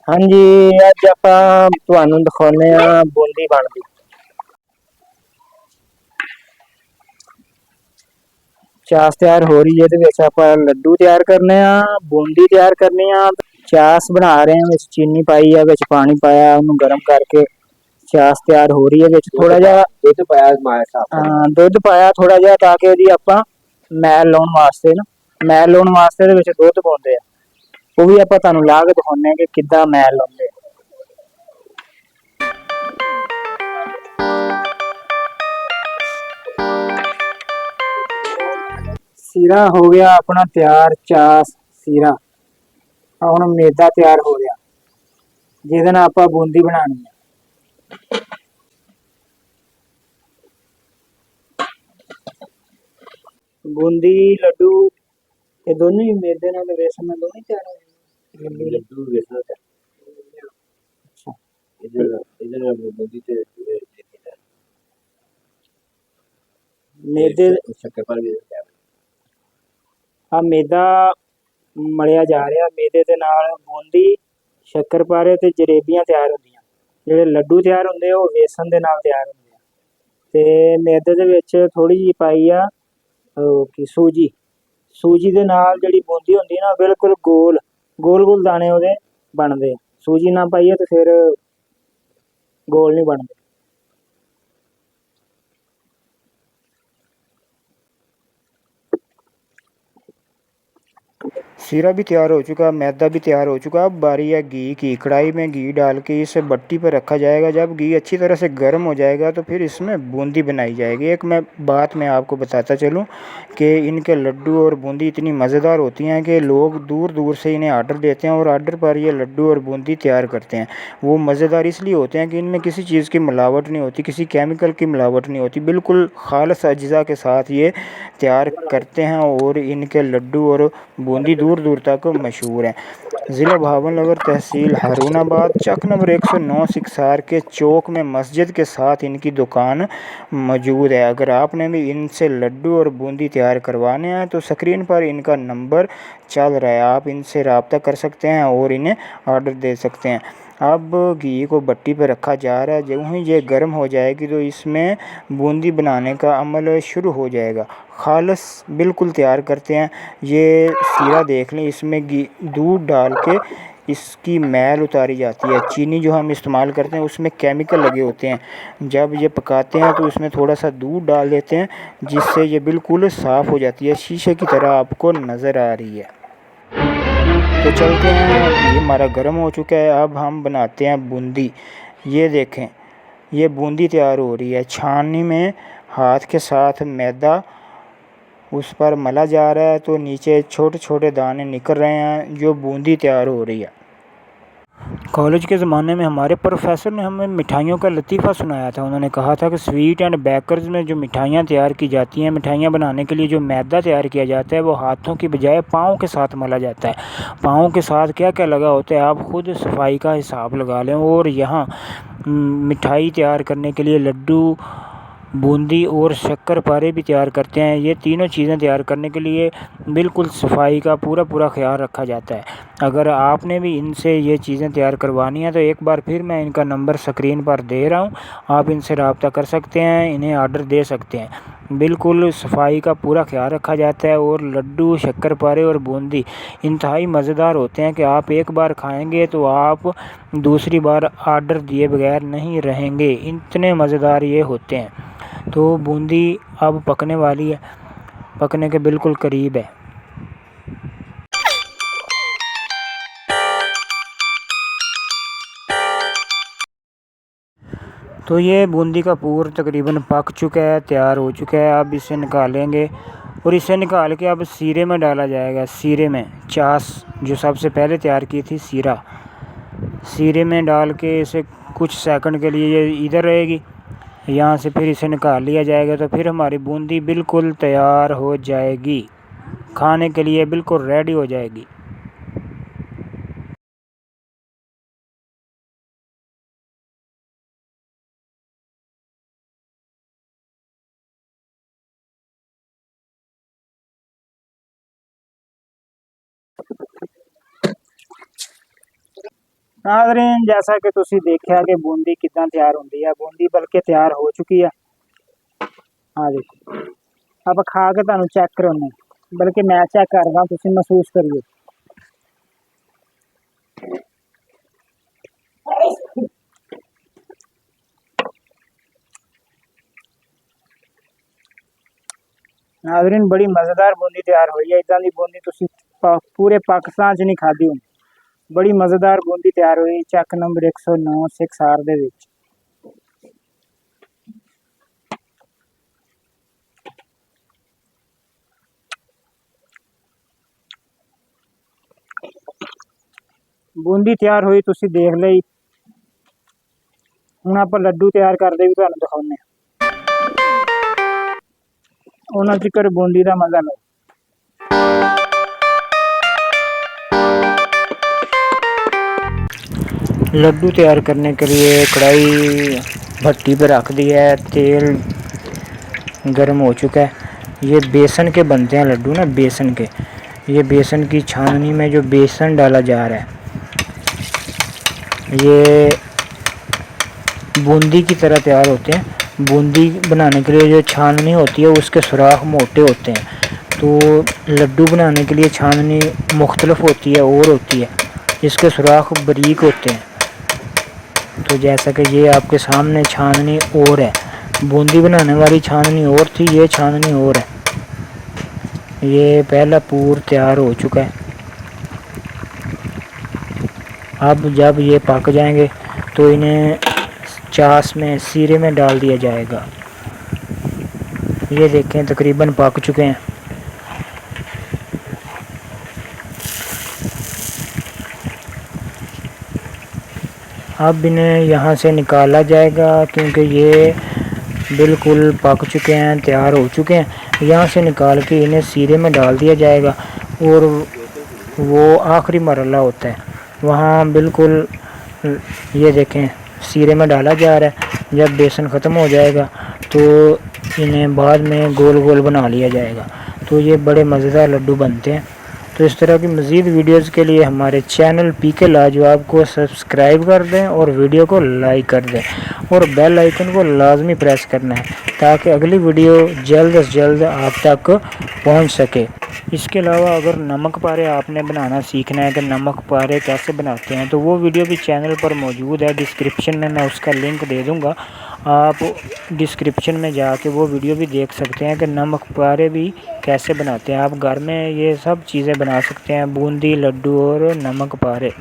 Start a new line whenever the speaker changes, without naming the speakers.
ਹਾਂਜੀ, ਅੱਜ ਆਪਾਂ ਤੁਹਾਨੂੰ ਦਿਖਾਉਂਦੇ ਆ ਬੂੰਦੀ ਬਣਦੀ। ਚਾਸ ਤਿਆਰ ਹੋ ਰਹੀ ਹੈ, ਇਹਦੇ ਵਿੱਚ ਆਪਾਂ ਲੱਡੂ ਤਿਆਰ ਕਰਨੇ ਆ, ਬੂੰਦੀ ਤਿਆਰ ਕਰਨੀ ਆ। ਚਾਸ ਬਣਾ ਰਹੇ ਆ, ਵਿੱਚ ਚੀਨੀ ਪਾਈ ਆ, ਵਿੱਚ ਪਾਣੀ ਪਾਇਆ, ਉਹਨੂੰ ਗਰਮ ਕਰਕੇ ਚਾਸ ਤਿਆਰ ਹੋ ਰਹੀ ਹੈ। ਵਿੱਚ ਥੋੜਾ ਜਿਹਾ ਦੁੱਧ ਪਾਇਆ ਥੋੜਾ ਜਿਹਾ, ਤਾਂ ਕਿ ਇਹਦੀ ਆਪਾਂ ਮੈਲ ਲਾਉਣ ਵਾਸਤੇ ਇਹਦੇ ਵਿੱਚ ਦੁੱਧ ਪਾਉਂਦੇ ਆ। ਉਹ ਵੀ ਆਪਾਂ ਤੁਹਾਨੂੰ ਲਾ ਕੇ ਦਿਖਾਉਂਦੇ ਆ ਕਿ ਕਿੱਦਾਂ ਮੈਲ ਲਾਉਂਦੇ ਆ। ਸੀਰਾ ਹੋ ਗਿਆ ਆਪਣਾ ਤਿਆਰ, ਚਾਸ ਸੀਰਾ। ਹੁਣ ਮੈਦਾ ਤਿਆਰ ਹੋ ਗਿਆ, ਜਿਹਦੇ ਨਾਲ ਆਪਾਂ ਬੂੰਦੀ ਬਣਾਉਣੀ ਹੈ। बूंदी लड्डू ये दोनों ही मैदे नाल बेसन नाल दोनों तैयार हो जाएंगे। लड्डू बेसन का अच्छा इधर बूंदी ते मैदे शक्कर पर भी हाँ मैदा मलिया जा रहा, मैदे दे नाल बूंदी शक्करपारे ते जलेबियां तैयार होंदियां। ਜਿਹੜੇ ਲੱਡੂ ਤਿਆਰ ਹੁੰਦੇ ਉਹ ਵੇਸਣ ਦੇ ਨਾਲ ਤਿਆਰ ਹੁੰਦੇ ਆ, ਤੇ ਮੈਦੇ ਦੇ ਵਿੱਚ ਥੋੜੀ ਜਿਹੀ ਪਾਈ ਆ ਕਿ सूजी ਦੇ ਨਾਲ ਜਿਹੜੀ ਬੂੰਦੀ ਹੁੰਦੀ ਨਾ ਬਿਲਕੁਲ ਗੋਲ ਗੋਲ ਦਾਣੇ ਉਹਦੇ ਬਣਦੇ ਆ। सूजी ਨਾ ਪਾਈਏ ਤੇ ਫਿਰ ਗੋਲ ਨਹੀਂ ਬਣਦੇ। सीरा भी तैयार हो चुका, मैदा भी तैयार हो चुका। अब बारी है घी की। कढ़ाई में घी डाल के इसे भट्टी पर रखा जाएगा। जब घी अच्छी तरह से गर्म हो जाएगा तो फिर इसमें बूंदी बनाई जाएगी। एक मैं आपको बताता चलूँ कि इनके लड्डू और बूंदी इतनी मज़ेदार होती हैं कि लोग दूर दूर से इन्हें आर्डर देते हैं और आर्डर पर ये लड्डू और बूंदी तैयार करते हैं। वो मज़ेदार इसलिए होते हैं कि इनमें किसी चीज़ की मिलावट नहीं होती, किसी केमिकल की मिलावट नहीं होती, बिल्कुल खालिस अज्जा के साथ ये तैयार करते हैं। और इनके लड्डू और बूंदी दूर दूर तक मशहूर हैं। ज़िला भावनगर, तहसील हारूनाबाद, चक नंबर 109 सिकसार के चौक में मस्जिद के साथ इनकी दुकान मौजूद है। अगर आपने भी इनसे लड्डू और बूंदी तैयार करवाने हैं तो स्क्रीन पर इनका नंबर चल रहा है, आप इनसे रब्ता कर सकते हैं और इन्हें ऑर्डर दे सकते हैं। अब घी को भट्टी पर रखा जा रहा है। जब ही ये गर्म हो जाएगी तो इसमें बूंदी बनाने का अमल शुरू हो जाएगा। खालस बिल्कुल तैयार करते हैं। ये सीरा देख लें, इसमें घी दूध डाल के इसकी मैल उतारी जाती है। चीनी जो हम इस्तेमाल करते हैं उसमें केमिकल लगे होते हैं। जब ये पकाते हैं तो इसमें थोड़ा सा दूध डाल देते हैं, जिससे ये बिल्कुल साफ़ हो जाती है, शीशे की तरह आपको नज़र आ रही है। तो चलते हैं, घी हमारा गर्म हो चुका है। अब हम बनाते हैं बूंदी। ये देखें, ये बूंदी तैयार हो रही है। छाननी में हाथ के साथ मैदा उस पर मला जा रहा है तो नीचे छोटे छोटे दाने निकल रहे हैं, जो बूंदी तैयार हो रही है। कॉलेज के ज़माने में हमारे प्रोफेसर ने हमें मिठाइयों का लतीफ़ा सुनाया था। उन्होंने कहा था कि स्वीट एंड बेकर्स में जो मिठाइयाँ तैयार की जाती हैं, मिठाइयाँ बनाने के लिए जो मैदा तैयार किया जाता है वो हाथों की बजाय पाँव के साथ मला जाता है। पाँव के साथ क्या क्या लगा होता है आप खुद सफाई का हिसाब लगा लें। और यहाँ मिठाई तैयार करने के लिए लड्डू, बूंदी और शक्करपारे भी तैयार करते हैं। ये तीनों चीज़ें तैयार करने के लिए बिल्कुल सफाई का पूरा ख्याल रखा जाता है। अगर आपने भी इनसे ये चीज़ें तैयार करवानी है तो एक बार फिर मैं इनका नंबर स्क्रीन पर दे रहा हूँ, आप इनसे रब्ता कर सकते हैं, इन्हें ऑर्डर दे सकते हैं। बिल्कुल सफाई का पूरा ख्याल रखा जाता है। और लड्डू, शक्करपारे और बूंदी इंतहाई मज़ेदार होते हैं कि आप एक बार खाएँगे तो आप दूसरी बार ऑर्डर दिए बगैर नहीं रहेंगे, इतने मज़ेदार ये होते हैं। तो बूंदी अब पकने वाली है, पकने के बिल्कुल करीब है। तो ये बूंदी का पूर तकरीबन पक चुका है, तैयार हो चुका है। अब इसे निकालेंगे और इसे निकाल के अब सीरे में डाला जाएगा। सीरे में चास जो सबसे पहले तैयार की थी, सीरे में डाल के इसे कुछ सेकंड के लिए ये इधर रहेगी, यहाँ से फिर इसे निकाल लिया जाएगा। तो फिर हमारी बूंदी बिल्कुल तैयार हो जाएगी, खाने के लिए बिल्कुल रेडी हो जाएगी। नाज़रीन जैसा कि तुसी देखा कि बूंदी किदां तैयार होंदी है, बूंदी बल्कि तैयार हो चुकी है। हाँ देखो आप खा के तुहानू चेक कराने, बल्कि मैं चेक कर रहा, तुसी महसूस करिए। नाज़रीन बड़ी मज़ेदार बूंदी तैयार हुई है। इदां दी बूंदी तुसी पूरे पाकिस्तान च नहीं खाधी होनी। बड़ी मज़ेदार बूंदी तैयार हुई चक नंबर 109 सिक्सार दे विच। बूंदी तैयार हुई तुसी देख लई। हुण आपां लड्डू तैयार करदे भी तुहानू दिखाउने, उन्हां चिकर बूंदी दा मज़ा लो। लड्डू तैयार करने के लिए कढ़ाई भट्टी पर रख दी है, तेल गर्म हो चुका है। ये बेसन के बनते हैं लड्डू ना, बेसन के। ये बेसन की छाननी में जो बेसन डाला जा रहा है ये बूंदी की तरह तैयार होते हैं। बूंदी बनाने के लिए जो छाननी होती है उसके सुराख मोटे होते हैं, तो लड्डू बनाने के लिए छाननी मुख्तलिफ होती है और होती है, इसके सुराख बारीक होते हैं। तो जैसा कि ये आपके सामने छाननी और है, बूंदी बनाने वाली छाननी और थी, ये छाननी और है। ये पहला पूर तैयार हो चुका है। अब जब ये पक जाएंगे तो इन्हें चास में सीरे में डाल दिया जाएगा। ये देखें तकरीबन पक चुके हैं। अब इन्हें यहाँ से निकाला जाएगा क्योंकि ये बिल्कुल पक चुके हैं, तैयार हो चुके हैं। यहाँ से निकाल के इन्हें सीरे में डाल दिया जाएगा और वो आखिरी मरहला होता है वहाँ बिल्कुल ये देखें सीरे में डाला जा रहा है। जब बेसन ख़त्म हो जाएगा तो इन्हें बाद में गोल गोल बना लिया जाएगा। तो ये बड़े मज़ेदार लड्डू बनते हैं। तो इस तरह की मज़ीद वीडियोज़ के लिए हमारे चैनल पीके लाजवाब को सब्सक्राइब कर दें और वीडियो को लाइक कर दें और बेल आइकन को लाजमी प्रेस करना है ताकि अगली वीडियो जल्द से जल्द आप तक पहुंच सके। इसके अलावा अगर नमक पारे आपने बनाना सीखना है कि नमक पारे कैसे बनाते हैं तो वो वीडियो भी चैनल पर मौजूद है। डिस्क्रिप्शन में मैं उसका लिंक दे दूँगा, आप डिस्क्रिप्शन में जाके वो वीडियो भी देख सकते हैं कि नमक पारे भी कैसे बनाते हैं। आप घर में ये सब चीज़ें बना सकते हैं, बूंदी, लड्डू और नमक पारे।